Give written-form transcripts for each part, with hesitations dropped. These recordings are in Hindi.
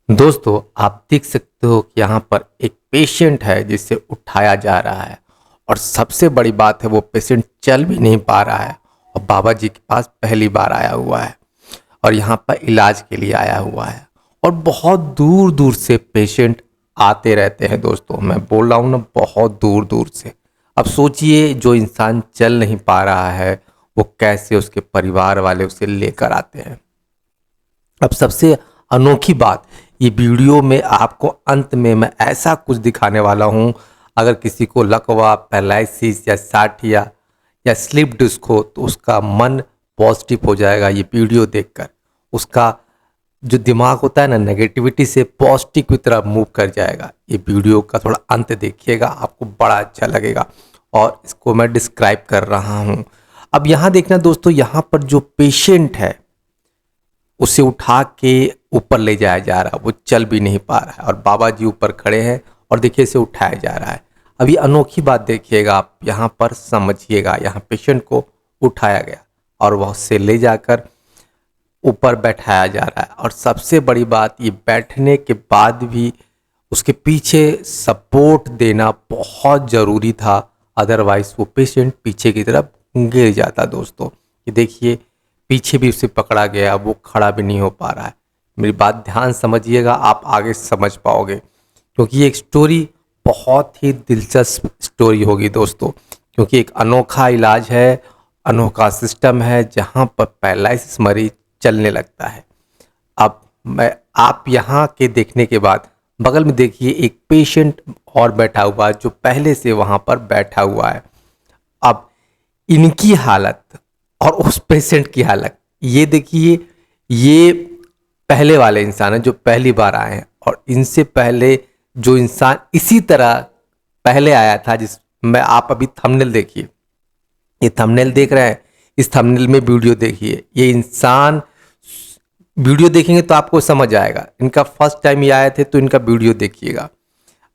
दोस्तों, आप देख सकते हो कि यहाँ पर एक पेशेंट है जिसे उठाया जा रहा है। और सबसे बड़ी बात है, वो पेशेंट चल भी नहीं पा रहा है और बाबा जी के पास पहली बार आया हुआ है और यहाँ पर इलाज के लिए आया हुआ है। और बहुत दूर दूर से पेशेंट आते रहते हैं दोस्तों, मैं बोल रहा हूँ ना, बहुत दूर दूर से। अब सोचिए, जो इंसान चल नहीं पा रहा है वो कैसे उसके परिवार वाले उसे लेकर आते हैं। अब सबसे अनोखी बात, ये वीडियो में आपको अंत में मैं ऐसा कुछ दिखाने वाला हूँ, अगर किसी को लकवा, पैरालिसिस या साठिया या स्लिप डिस्क हो तो उसका मन पॉजिटिव हो जाएगा ये वीडियो देखकर। उसका जो दिमाग होता है ना, नेगेटिविटी से पॉजिटिव की तरफ मूव कर जाएगा। ये वीडियो का थोड़ा अंत देखिएगा, आपको बड़ा अच्छा लगेगा और इसको मैं डिस्क्राइब कर रहा हूँ। अब यहाँ देखना दोस्तों, यहाँ पर जो पेशेंट है उसे उठा के ऊपर ले जाया जा रहा है, वो चल भी नहीं पा रहा है और बाबा जी ऊपर खड़े हैं और देखिए इसे उठाया जा रहा है। अभी अनोखी बात देखिएगा, आप यहाँ पर समझिएगा। यहाँ पेशेंट को उठाया गया और वह उसे ले जाकर ऊपर बैठाया जा रहा है। और सबसे बड़ी बात, ये बैठने के बाद भी उसके पीछे सपोर्ट देना बहुत ज़रूरी था, अदरवाइज वो पेशेंट पीछे की तरफ गिर जाता दोस्तों। ये देखिए, पीछे भी उसे पकड़ा गया, वो खड़ा भी नहीं हो पा रहा है। मेरी बात ध्यान समझिएगा, आप आगे समझ पाओगे, क्योंकि ये एक स्टोरी बहुत ही दिलचस्प स्टोरी होगी दोस्तों। क्योंकि एक अनोखा इलाज है, अनोखा सिस्टम है, जहाँ पर पैरालिसिस मरीज चलने लगता है। अब मैं आप यहाँ के देखने के बाद बगल में देखिए, एक पेशेंट और बैठा हुआ है जो पहले से वहाँ पर बैठा हुआ है। अब इनकी हालत और उस पेशेंट की हालत ये देखिए, ये पहले वाले इंसान हैं जो पहली बार आए हैं, और इनसे पहले जो इंसान इसी तरह पहले आया था, जिस में आप अभी थंबनेल देखिए, ये थंबनेल देख रहे हैं, इस थंबनेल में वीडियो देखिए। ये इंसान, वीडियो देखेंगे तो आपको समझ आएगा। इनका फर्स्ट टाइम ये आए थे तो इनका वीडियो देखिएगा।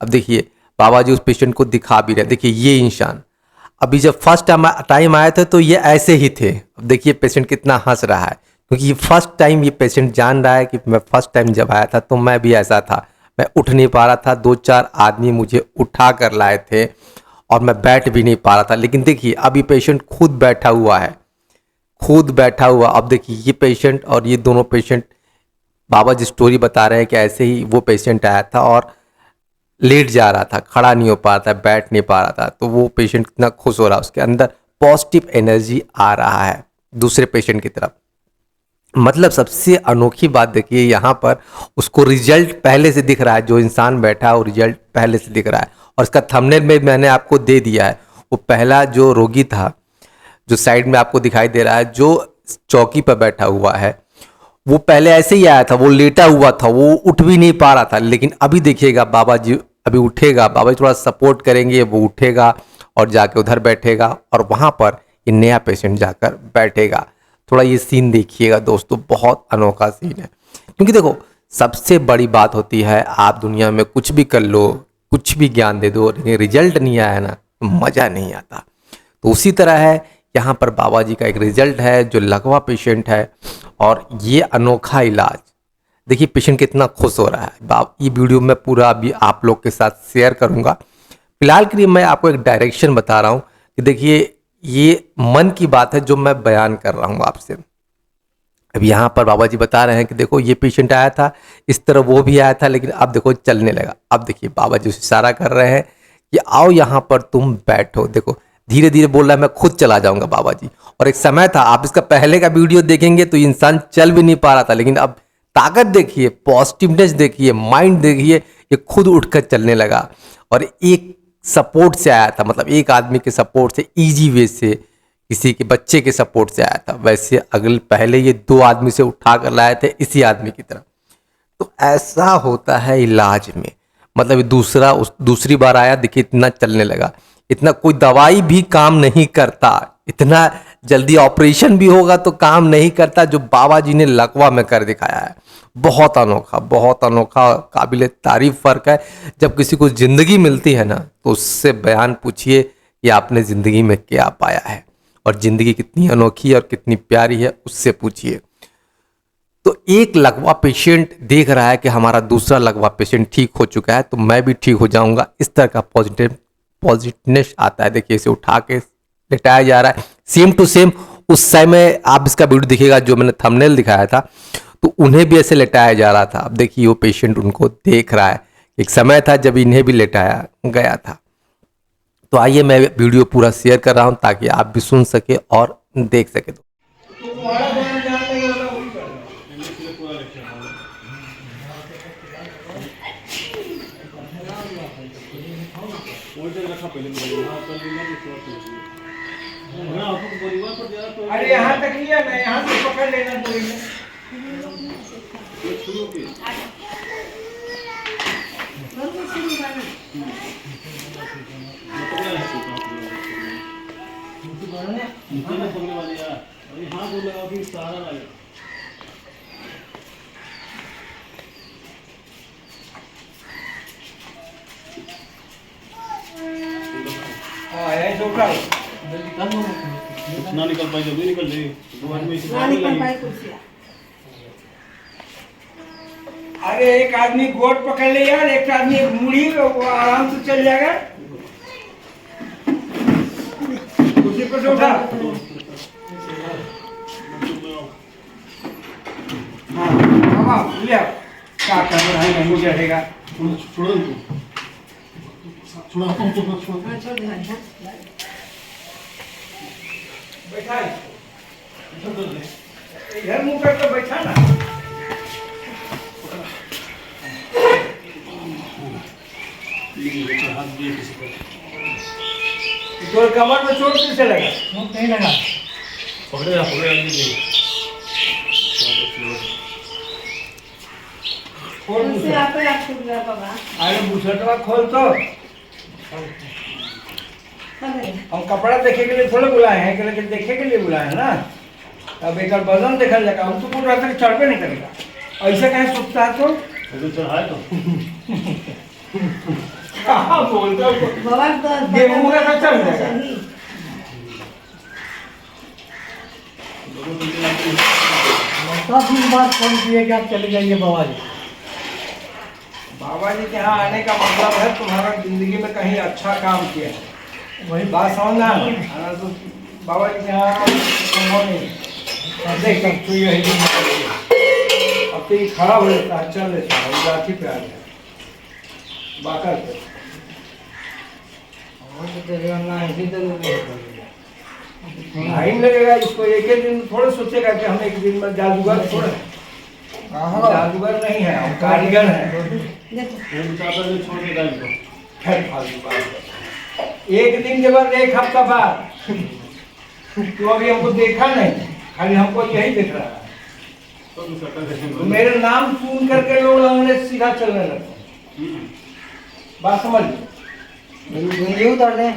अब देखिए, बाबा जी उस पेशेंट को दिखा भी रहे, देखिए ये इंसान अभी जब फर्स्ट टाइम आया था तो ये ऐसे ही थे। अब देखिए पेशेंट कितना हंस रहा है, क्योंकि ये फर्स्ट टाइम, ये पेशेंट जान रहा है कि मैं फर्स्ट टाइम जब आया था तो मैं भी ऐसा था, मैं उठ नहीं पा रहा था, 2-4 आदमी मुझे उठा कर लाए थे और मैं बैठ भी नहीं पा रहा था। लेकिन देखिए अब ये पेशेंट खुद बैठा हुआ है, खुद बैठा हुआ। अब देखिए ये पेशेंट और ये दोनों पेशेंट, बाबा जी स्टोरी बता रहे हैं कि ऐसे ही वो पेशेंट आया था और लेट जा रहा था, खड़ा नहीं हो पा रहा था, बैठ नहीं पा रहा था, तो वो पेशेंट कितना खुश हो रहा है, उसके अंदर पॉजिटिव एनर्जी आ रहा है दूसरे पेशेंट की तरफ। मतलब सबसे अनोखी बात देखिए, यहाँ पर उसको रिजल्ट पहले से दिख रहा है, जो इंसान बैठा है वो रिजल्ट पहले से दिख रहा है। और इसका थंबनेल में मैंने आपको दे दिया है, वो पहला जो रोगी था, जो साइड में आपको दिखाई दे रहा है, जो चौकी पर बैठा हुआ है, वो पहले ऐसे ही आया था, वो लेटा हुआ था, वो उठ भी नहीं पा रहा था। लेकिन अभी देखिएगा, बाबा जी अभी उठेगा, बाबा जी थोड़ा सपोर्ट करेंगे, वो उठेगा और जाके उधर बैठेगा और वहाँ पर ये नया पेशेंट जाकर बैठेगा। थोड़ा ये सीन देखिएगा दोस्तों, बहुत अनोखा सीन है। क्योंकि देखो, सबसे बड़ी बात होती है, आप दुनिया में कुछ भी कर लो, कुछ भी ज्ञान दे दो, लेकिन रिजल्ट नहीं आया ना, तो मज़ा नहीं आता। तो उसी तरह है, यहाँ पर बाबा जी का एक रिजल्ट है, जो लकवा पेशेंट है और ये अनोखा इलाज। देखिए पेशेंट कितना खुश हो रहा है। ये वीडियो मैं पूरा अभी आप लोग के साथ शेयर करूंगा। फिलहाल के लिए मैं आपको एक डायरेक्शन बता रहा हूँ कि देखिए, ये मन की बात है जो मैं बयान कर रहा हूँ आपसे। अब यहाँ पर बाबा जी बता रहे हैं कि देखो, ये पेशेंट आया था, इस तरह वो भी आया था, लेकिन अब देखो चलने लगा। अब देखिए बाबा जी उसे इशारा कर रहे हैं कि आओ यहाँ पर तुम बैठो। देखो धीरे धीरे बोल रहा है, मैं खुद चला जाऊंगा बाबा जी। और एक समय था, आप इसका पहले का वीडियो देखेंगे तो इंसान चल भी नहीं पा रहा था, लेकिन अब ताकत देखिए, पॉजिटिवनेस देखिए, माइंड देखिए, ये खुद उठकर चलने लगा। और एक सपोर्ट से आया था, मतलब एक आदमी के सपोर्ट से, इजी वे से, किसी के बच्चे के सपोर्ट से आया था। वैसे अगले पहले ये 2 आदमी से उठा कर लाए थे इसी आदमी की तरफ। तो ऐसा होता है इलाज में। मतलब दूसरी बार आया, देखिए इतना चलने लगा, इतना कोई दवाई भी काम नहीं करता, इतना जल्दी ऑपरेशन भी होगा तो काम नहीं करता, जो बाबा जी ने लकवा में कर दिखाया है। बहुत अनोखा, बहुत अनोखा, काबिल तारीफ फ़र्क है। जब किसी को ज़िंदगी मिलती है ना, तो उससे बयान पूछिए कि आपने ज़िंदगी में क्या पाया है, और ज़िंदगी कितनी अनोखी और कितनी प्यारी है, उससे पूछिए। तो एक लकवा पेशेंट देख रहा है कि हमारा दूसरा लकवा पेशेंट ठीक हो चुका है, तो मैं भी ठीक हो जाऊंगा, इस तरह का पॉजिटिवनेस आता है। देखिए इसे उठा के लेटाया जा रहा है, सेम टू सेम उस समय आप इसका वीडियो देखिएगा जो मैंने थंबनेल दिखाया था, तो उन्हें भी ऐसे लेटाया जा रहा था। अब देखिए वो पेशेंट उनको देख रहा है। एक समय था जब इन्हें भी लेटाया गया था। तो आइए मैं वीडियो पूरा शेयर कर रहा हूं ताकि आप भी सुन सके और देख सके। तो अरे यहाँ तक लिया ना, यहाँ से पकड़ लेना पूरी में। हाँ ऐसे उठा ना निकल पाई, जल्दी निकल जाए। दो आदमी इसी ना निकल पाए कुर्सी। अरे एक आदमी गोट पकड़ ले यार, एक आदमी मुड़ी, वो आराम से चल जाएगा। कुर्सी पर से उठा। हाँ लिया क्या कर रहा है, नहीं चढ़ेगा। छोड़ो इनको, छोड़ो छोड़ो। हाँ, छोड़ दे हाँ। बैठा इधर मुंह करके बैठा ना। तो कमर में चोट किससे लगा? नहीं लगा। पकड़े खोल कुर्सी दूसरा। आप छूट गया बाबा। अरे बुसटवा खोल तो। हम कपड़ा देखे के लिए थोड़े बुलाए हैं, लेकिन देखे के लिए बुलाए हैं ना। अब एक वजन देखा जाएगा, हम तो पूरा रास्ते चढ़ पे नहीं करेगा। ऐसे कहीं सुखता है तो चढ़ाए तो कहाँ बोलता है? बाबा तो गेहूं का तो चल जाएगा। काफी बात फोन किए कि आप चले जाइए बाबा जी। बाबा जी के यहाँ आने का मतलब है तुम्हारा जिंदगी में कहीं अच्छा काम किया है, वही बात समझना। तो बाबा जी के यहाँ संभव नहीं। देख अब तो यही दिन है। अब तो ये खड़ा हो जाता है, चल लेता है, जाति पे आ गया बाकर पे। टाइम लगेगा इसको, एक ही दिन थोड़े सोचेगा कि हम एक दिन में जादूगर थोड़े हैं। जादूगर नहीं है, हम कारीगर हैं। छोड़ देगा इनको। खैर फालतू बात। एक दिन के बाद, एक हफ्ता बाद तो अभी हमको देखा नहीं, खाली हमको यही दिख रहा है। तो मेरे नाम सुन करके लोग अंग्रेज सीधा चलने लगे। बात समझ लो। उतर दे।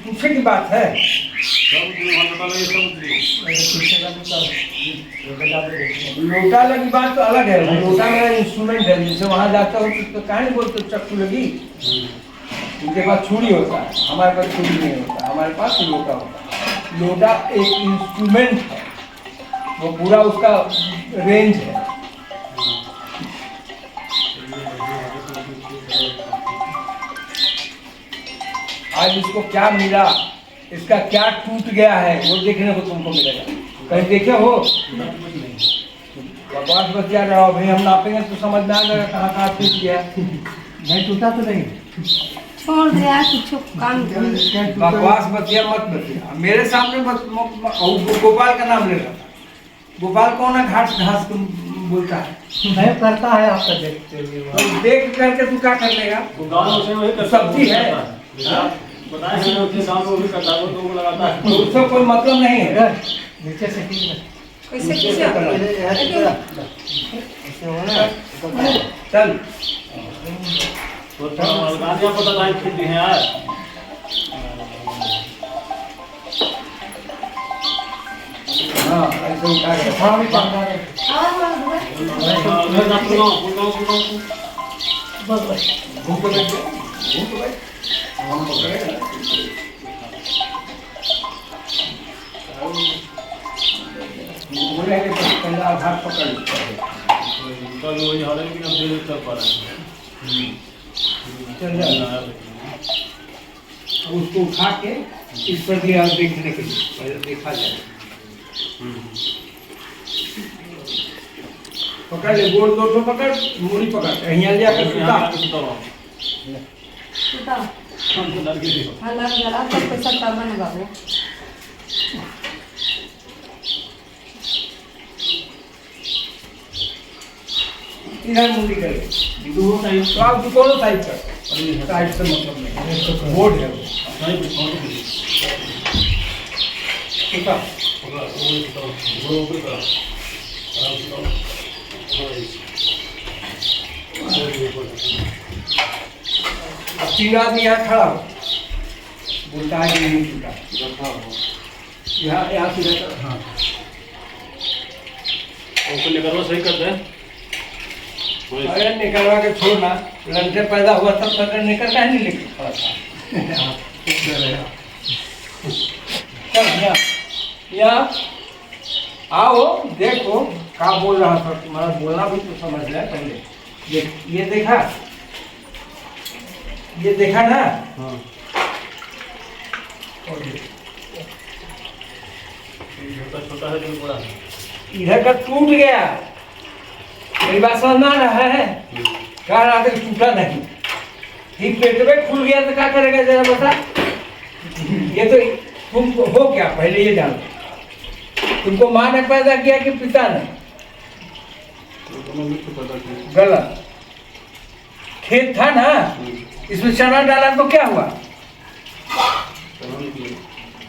पूछे की बात है। लोटा लगी बात तो अलग है, लोटा मेरा इंस्ट्रूमेंट है। जैसे वहां जाता हूँ तो कहाँ नहीं बोलते चक्कू लगी, उनके पास छुरी होता है, हमारे पास छुरी नहीं होता, हमारे पास लोटा होता है। लोटा एक इंस्ट्रूमेंट है, वो पूरा उसका रेंज है। आज इसको क्या मिला, इसका क्या टूट गया है, वो देखने को तुमको मिलेगा। कहीं देखे हो? बकवास बतिया रहा हो भाई, हम नापेंगे तो समझ में आ जाएगा कहाँ कहाँ टूट गया। नहीं टूटा तो नहीं। छोड़ दे यार, कुछ काम कर। बकवास बतिया मत बतिया मेरे सामने मत। गोपाल का नाम ले रहा था। गोपाल कौन है? घास घास को बोलता है। नहीं करता है आपका देखते हुए। तो देख करके तू क्या कर लेगा? सब्जी है, बताया कि उसके गांव में भी करता है, वो तो लगाता है। तो उससे कोई मतलब नहीं है। नीचे से ठीक है। कैसे कैसे चल तो गांधिया पता नहीं खेती है यार। हाँ ऐसे उठा के थोड़ा भी काम कर। बस बस। घूम के बैठ जा, घूम के बैठ। हम पकड़ेगा। बोलेंगे तो पहले आधार पकड़ लेते हैं। कल वही हाल है कि हम देर कर पा रहे हैं। चल जाओ। अब उसको उठा के इस पर भी आप देखने के लिए पहले देखा जाए। पकड़ ले, गोल दो तो पकड़, मूड़ी पकड़, यहाँ ले आकर यहाँ सुता। आके सुताओ। सुताओ। हमको डर के देखो। हाँ लग जरा तब पैसा तब बने बाबू। इधर मुंडी कर ले। दोनों साइड तो आप दोनों साइड कर। साइड से मतलब नहीं, बोर्ड है वो। नहीं कुछ और नहीं। सुता। होगा वो सुताओ। वो ऊपर करो। आराम से सुताओ। अब 3 आदमी यहाँ खड़ा हो। बोलता है कि नहीं टूटा। यहाँ से रहता। हाँ। ऊपर लेकर वो सही कर दे। अरे निकलवा के छोड़ना, लड़के पैदा हुआ तब तक निकल का नहीं लेकर खड़ा था। चल यहाँ आओ, देखो क्या बोल रहा था तुम्हारा, बोलना भी तो समझ ले पहले। ये देखा ना। हाँ। और ये छोटा छोटा है जो बड़ा है। इधर का टूट गया, मेरी बात समझ में आ रहा है। कह रहा था कि टूटा नहीं, ठीक पेट में खुल गया तो क्या करेगा जरा बता। ये तो तुम हो क्या, पहले ये जानो। तुमको माँ ने पैदा किया कि पिता ने? गलत। खेत था ना, इसमें चना डाला तो क्या हुआ,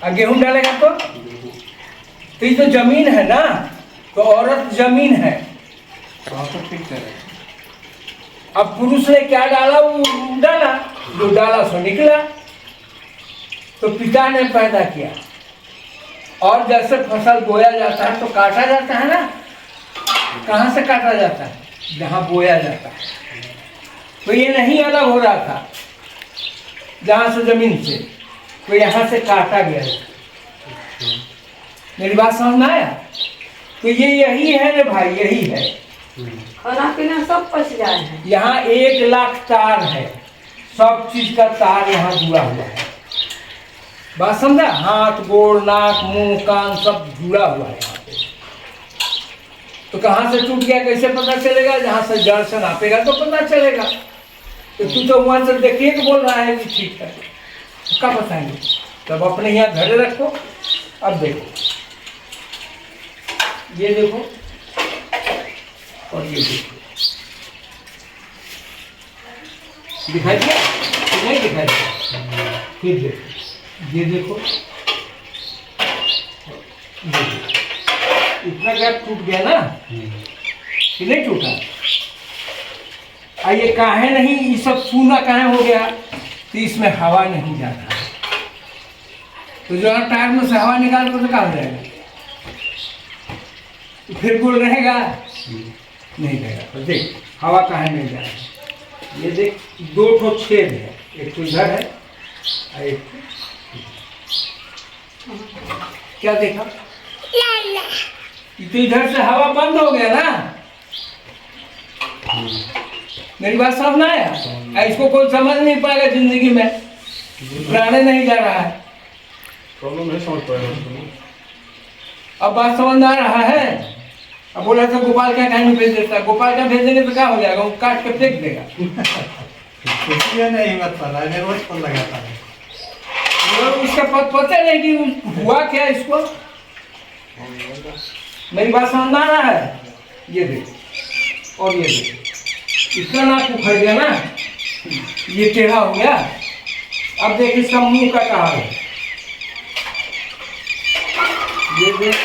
और गेहूं डालेगा तो ये तो जमीन है ना, तो औरत जमीन है। अब पुरुष ने क्या डाला, वो डाला, जो डाला सो निकला। तो पिता ने पैदा किया। और जैसे फसल बोया जाता है तो काटा जाता है ना, कहाँ से काटा जाता है, जहाँ बोया जाता है। तो ये नहीं अलग हो रहा था जहाँ से जमीन से, तो यहाँ से काटा गया। मेरी बात समझ में आया? तो ये यही है रे भाई, यही है। खाना पीना सब पच जाए है। यहाँ 1 लाख तार है, सब चीज का तार यहाँ जुड़ा हुआ है। बात समझा? हाथ गोड़ नाक मुंह कान सब जुड़ा हुआ है यहाँ पे। तो कहाँ से टूट गया कैसे पता चलेगा? जहाँ से जड़ से नापेगा तो पता चलेगा। तो तू तो वहां से देखिए कि बोल रहा है कि ठीक है, तो क्या बताएंगे? तब अपने यहाँ घरे रखो। अब देखो, ये देखो और ये देखो, दिखाई दिया कि नहीं दिखाई दिया? फिर देखो, ये देखो, इतना गैप टूट गया ना कि नहीं टूटा? ये काहे नहीं, ये सब सूना काहे हो गया? तो इसमें हवा नहीं जाता। तो जो टायर में से हवा निकाल कर तो क्या हो जाएगा? तो फिर गोल रहेगा नहीं रहेगा। तो देख हवा काहे नहीं जा रहा। ये देख 2 ठो छेद है, एक तो इधर है और एक क्या देखा? तो इधर से हवा बंद हो गया ना। मेरी बात समझ में आया? इसको कोई समझ नहीं पाएगा जिंदगी में, प्राणे नहीं जा रहा है। प्रॉब्लम नहीं समझ पाएगा। अब बात समझ में आ रहा है? अब बोला था गोपाल क्या कहीं भेज देता है, गोपाल क्या भेज देंगे तो क्या हो जाएगा? वो काट के फेंक देगा। इसलिए नहीं हिम्मत पड़ रहा है, रोज पर लगाता है। और उसका पता नहीं कि हुआ क्या इसको। मेरी बात समझ में आ रहा है? ये देखो और ये देखो, इतना नाक उखड़ गया ना, ये टेढ़ा हो गया। अब देख इसका मुंह का कहा है, ये देख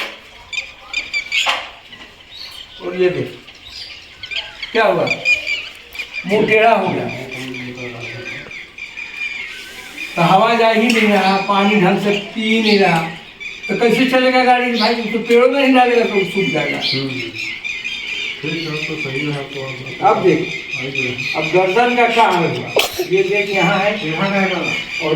और ये देख क्या हुआ, मुंह टेढ़ा हो गया। तो हवा जा ही नहीं रहा, पानी ढंग से पी नहीं रहा, तो कैसे चलेगा गाड़ी भाई? तो पेड़ों में नहीं डालेगा तो सूख जाएगा। ठीक है तो सही है। तो अब देख, अब गर्दन का क्या हाल हुआ, ये देख यहाँ है, यहाँ है ना। और